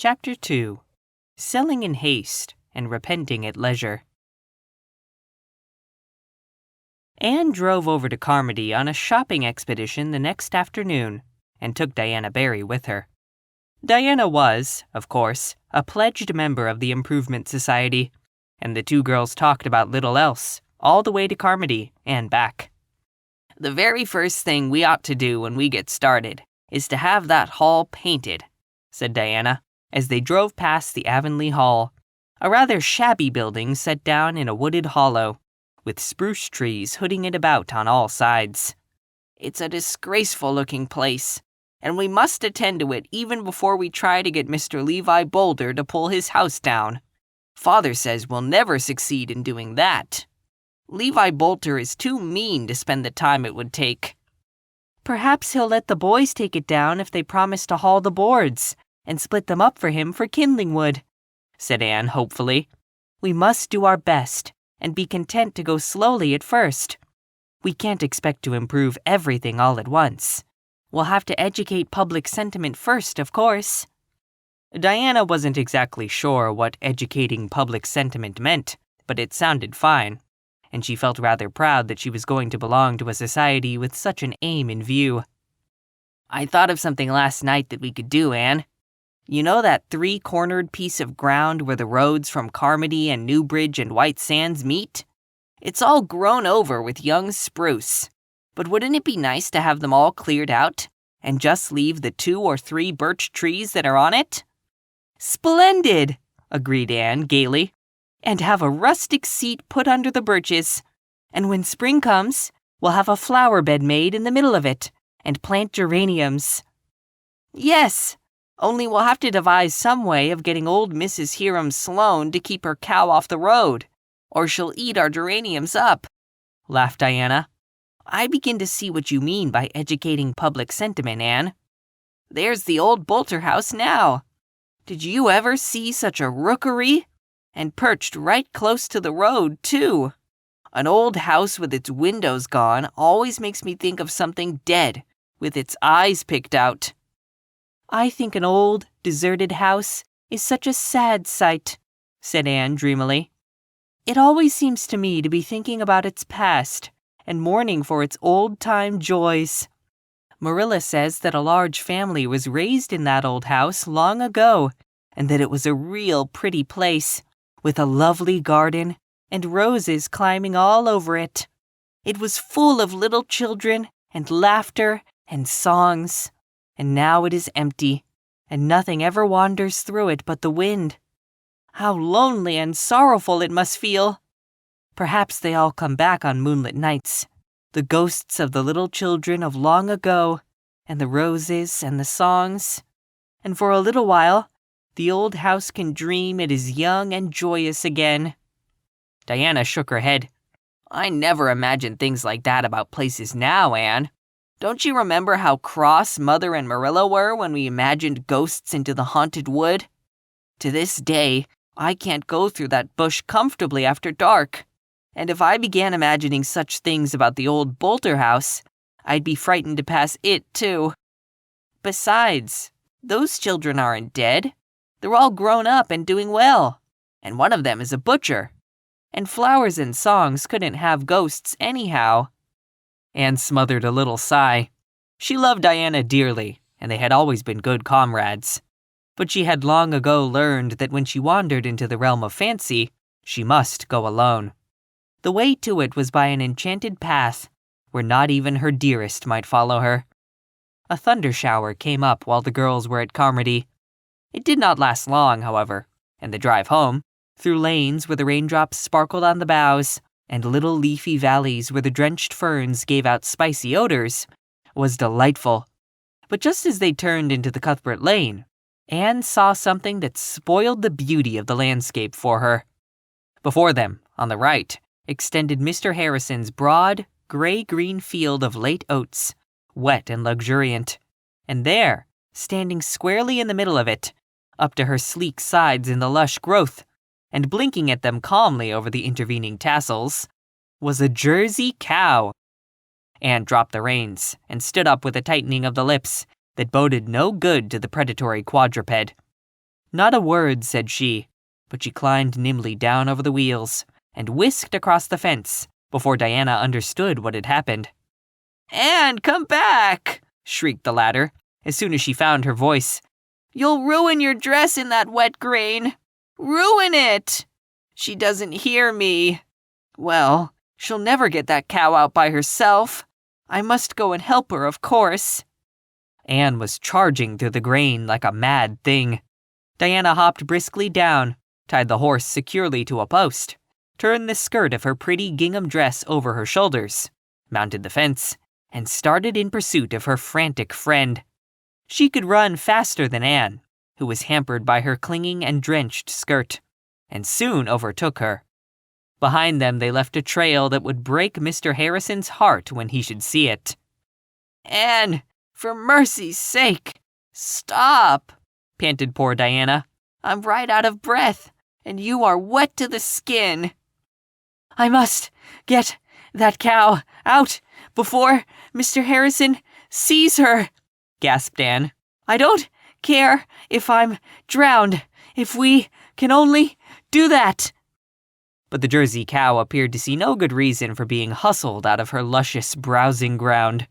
Chapter 2. Selling in Haste and Repenting at Leisure. Anne drove over to Carmody on a shopping expedition the next afternoon and took Diana Barry with her. Diana was, of course, a pledged member of the Improvement Society, and the two girls talked about little else, all the way to Carmody and back. "The very first thing we ought to do when we get started is to have that hall painted," said Diana, as they drove past the Avonlea Hall, a rather shabby building set down in a wooded hollow, with spruce trees hooding it about on all sides. "It's a disgraceful-looking place, and we must attend to it even before we try to get Mr. Levi Boulder to pull his house down. Father says we'll never succeed in doing that. Levi Boulter is too mean to spend the time it would take." "Perhaps he'll let the boys take it down if they promise to haul the boards and split them up for him for kindling wood," said Anne hopefully. "We must do our best and be content to go slowly at first. We can't expect to improve everything all at once. We'll have to educate public sentiment first, of course." Diana wasn't exactly sure what educating public sentiment meant, but it sounded fine, and she felt rather proud that she was going to belong to a society with such an aim in view. "I thought of something last night that we could do, Anne. You know that three-cornered piece of ground where the roads from Carmody and Newbridge and White Sands meet? It's all grown over with young spruce, but wouldn't it be nice to have them all cleared out and just leave the 2 or 3 birch trees that are on it?" "Splendid," agreed Anne gaily. "And have a rustic seat put under the birches. And when spring comes, we'll have a flower bed made in the middle of it and plant geraniums." "Yes, only we'll have to devise some way of getting old Mrs. Hiram Sloane to keep her cow off the road, or she'll eat our geraniums up," laughed Diana. "I begin to see what you mean by educating public sentiment, Anne. There's the old Boulter house now. Did you ever see such a rookery? And perched right close to the road, too. An old house with its windows gone always makes me think of something dead, with its eyes picked out." "I think an old, deserted house is such a sad sight," said Anne dreamily. "It always seems to me to be thinking about its past and mourning for its old-time joys. Marilla says that a large family was raised in that old house long ago, and that it was a real pretty place, with a lovely garden and roses climbing all over it. It was full of little children and laughter and songs. And now it is empty, and nothing ever wanders through it but the wind. How lonely and sorrowful it must feel. Perhaps they all come back on moonlit nights, the ghosts of the little children of long ago, and the roses and the songs. And for a little while, the old house can dream it is young and joyous again." Diana shook her head. "I never imagined things like that about places now, Anne. Don't you remember how cross Mother and Marilla were when we imagined ghosts into the haunted wood? To this day, I can't go through that bush comfortably after dark. And if I began imagining such things about the old Boulter house, I'd be frightened to pass it, too. Besides, those children aren't dead. They're all grown up and doing well. And one of them is a butcher. And flowers and songs couldn't have ghosts anyhow." Anne smothered a little sigh. She loved Diana dearly, and they had always been good comrades. But she had long ago learned that when she wandered into the realm of fancy, she must go alone. The way to it was by an enchanted path, where not even her dearest might follow her. A thunder shower came up while the girls were at Carmody. It did not last long, however, and the drive home, through lanes where the raindrops sparkled on the boughs, and little leafy valleys where the drenched ferns gave out spicy odors, was delightful. But just as they turned into the Cuthbert Lane, Anne saw something that spoiled the beauty of the landscape for her. Before them, on the right, extended Mr. Harrison's broad, gray-green field of late oats, wet and luxuriant. And there, standing squarely in the middle of it, up to her sleek sides in the lush growth, and blinking at them calmly over the intervening tassels, was a Jersey cow. Anne dropped the reins and stood up with a tightening of the lips that boded no good to the predatory quadruped. Not a word said she, but she climbed nimbly down over the wheels and whisked across the fence before Diana understood what had happened. "Anne, come back!" shrieked the latter as soon as she found her voice. "You'll ruin your dress in that wet grain. Ruin it! She doesn't hear me. Well, she'll never get that cow out by herself. I must go and help her, of course." Anne was charging through the grain like a mad thing. Diana hopped briskly down, tied the horse securely to a post, turned the skirt of her pretty gingham dress over her shoulders, mounted the fence, and started in pursuit of her frantic friend. She could run faster than Anne, who was hampered by her clinging and drenched skirt, and soon overtook her. Behind them they left a trail that would break Mr. Harrison's heart when he should see it. "Anne, for mercy's sake, stop," panted poor Diana. "I'm right out of breath, and you are wet to the skin." "I must get that cow out before Mr. Harrison sees her," gasped Anne. "I don't care if I'm drowned, if we can only do that." But the Jersey cow appeared to see no good reason for being hustled out of her luscious browsing ground.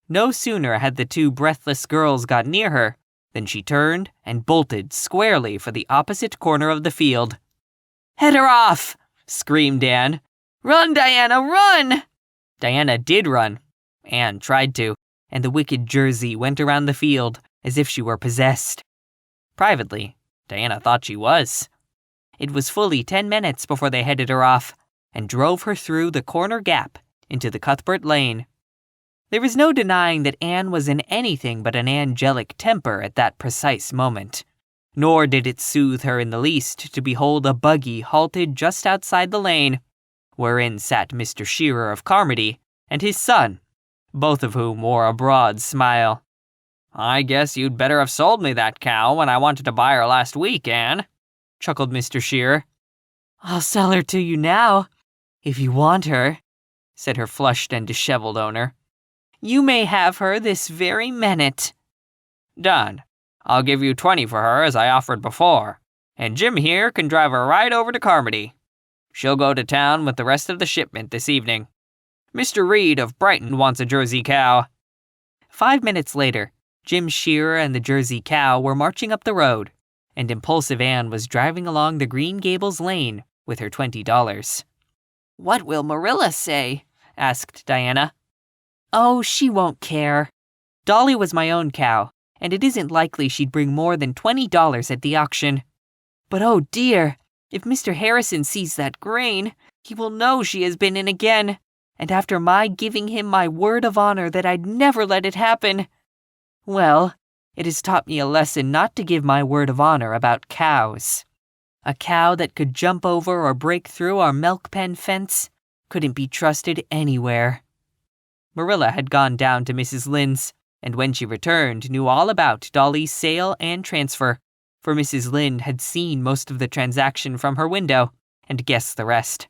No sooner had the two breathless girls got near her than she turned and bolted squarely for the opposite corner of the field. "Head her off!" screamed Anne. "Run, Diana, run!" Diana did run. Anne tried to, and the wicked Jersey went around the field as if she were possessed. Privately, Diana thought she was. It was fully 10 minutes before they headed her off and drove her through the corner gap into the Cuthbert Lane. There was no denying that Anne was in anything but an angelic temper at that precise moment, nor did it soothe her in the least to behold a buggy halted just outside the lane, wherein sat Mr. Shearer of Carmody and his son, both of whom wore a broad smile. "I guess you'd better have sold me that cow when I wanted to buy her last week, Anne," chuckled Mr. Shearer. "I'll sell her to you now, if you want her," said her flushed and disheveled owner. "You may have her this very minute." "Done. I'll give you 20 for her as I offered before, and Jim here can drive her right over to Carmody. She'll go to town with the rest of the shipment this evening. Mr. Reed of Brighton wants a Jersey cow." 5 minutes later, Jim Shearer and the Jersey cow were marching up the road, and impulsive Anne was driving along the Green Gables lane with her $20. "What will Marilla say?" asked Diana. "Oh, she won't care. Dolly was my own cow, and it isn't likely she'd bring more than $20 at the auction. But oh dear, if Mr. Harrison sees that grain, he will know she has been in again, and after my giving him my word of honor that I'd never let it happen. Well, it has taught me a lesson not to give my word of honor about cows. A cow that could jump over or break through our milk pen fence couldn't be trusted anywhere." Marilla had gone down to Mrs. Lynde's, and when she returned knew all about Dolly's sale and transfer, for Mrs. Lynde had seen most of the transaction from her window and guessed the rest.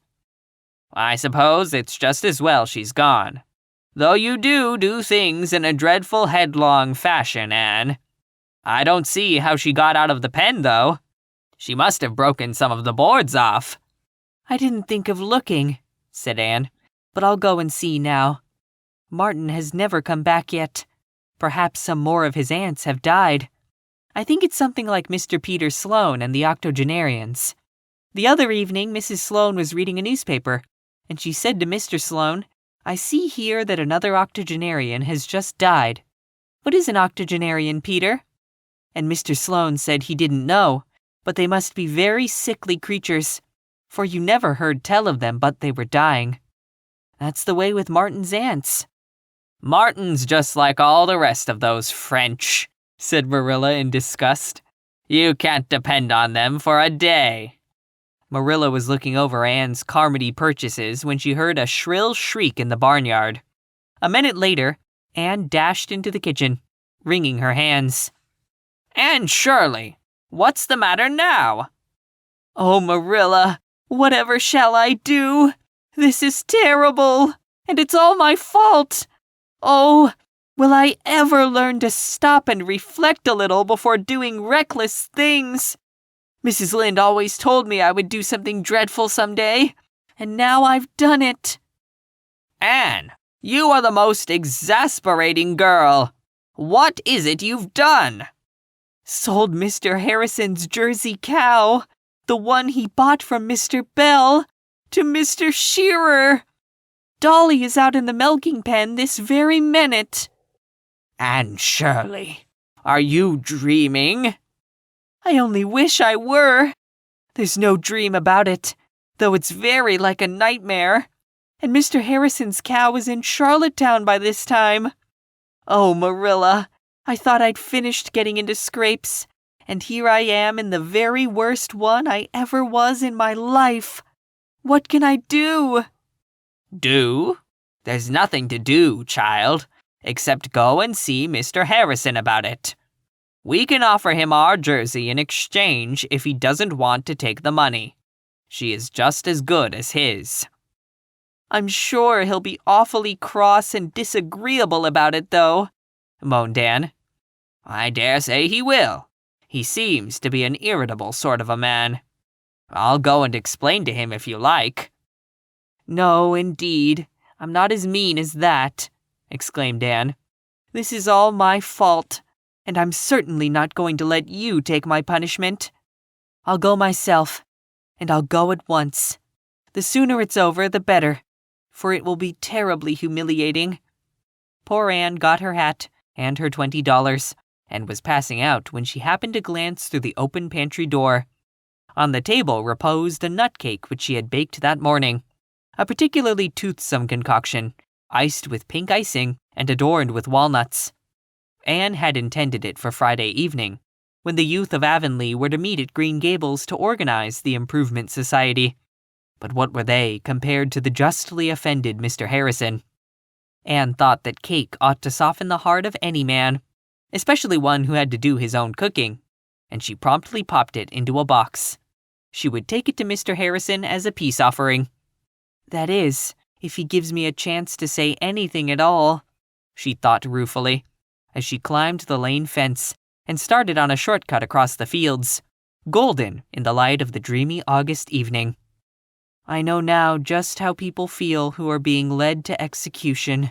"I suppose it's just as well she's gone, though you do things in a dreadful headlong fashion, Anne. I don't see how she got out of the pen, though. She must have broken some of the boards off." "I didn't think of looking," said Anne, "but I'll go and see now. Martin has never come back yet. Perhaps some more of his aunts have died. I think it's something like Mr. Peter Sloane and the octogenarians. The other evening, Mrs. Sloane was reading a newspaper, and she said to Mr. Sloane, 'I see here that another octogenarian has just died. What is an octogenarian, Peter?' And Mr. Sloane said he didn't know, but they must be very sickly creatures, for you never heard tell of them but they were dying. That's the way with Martin's aunts." "Martin's just like all the rest of those French," said Marilla in disgust. "You can't depend on them for a day." Marilla was looking over Anne's Carmody purchases when she heard a shrill shriek in the barnyard. A minute later, Anne dashed into the kitchen, wringing her hands. "Anne Shirley, what's the matter now?" "Oh, Marilla, whatever shall I do? This is terrible, and it's all my fault. Oh, will I ever learn to stop and reflect a little before doing reckless things? Mrs. Lynde always told me I would do something dreadful someday, and now I've done it." "Anne, you are the most exasperating girl. What is it you've done?" "Sold Mr. Harrison's Jersey cow, the one he bought from Mr. Bell, to Mr. Shearer. Dolly is out in the milking pen this very minute." "Anne Shirley, are you dreaming?" "I only wish I were. There's no dream about it, though it's very like a nightmare. And Mr. Harrison's cow is in Charlottetown by this time. Oh, Marilla, I thought I'd finished getting into scrapes, and here I am in the very worst one I ever was in my life. What can I do?" "Do? There's nothing to do, child, except go and see Mr. Harrison about it. We can offer him our Jersey in exchange if he doesn't want to take the money. She is just as good as his." "I'm sure he'll be awfully cross and disagreeable about it, though," moaned Anne. "I dare say he will. He seems to be an irritable sort of a man. I'll go and explain to him if you like." "No, indeed, I'm not as mean as that," exclaimed Anne. "This is all my fault, and I'm certainly not going to let you take my punishment. I'll go myself, and I'll go at once. The sooner it's over, the better, for it will be terribly humiliating." Poor Anne got her hat and her $20 and was passing out when she happened to glance through the open pantry door. On the table reposed a nut cake which she had baked that morning, a particularly toothsome concoction, iced with pink icing and adorned with walnuts. Anne had intended it for Friday evening, when the youth of Avonlea were to meet at Green Gables to organize the Improvement Society. But what were they compared to the justly offended Mr. Harrison? Anne thought that cake ought to soften the heart of any man, especially one who had to do his own cooking, and she promptly popped it into a box. She would take it to Mr. Harrison as a peace offering. "That is, if he gives me a chance to say anything at all," she thought ruefully, as she climbed the lane fence and started on a shortcut across the fields, golden in the light of the dreamy August evening. "I know now just how people feel who are being led to execution."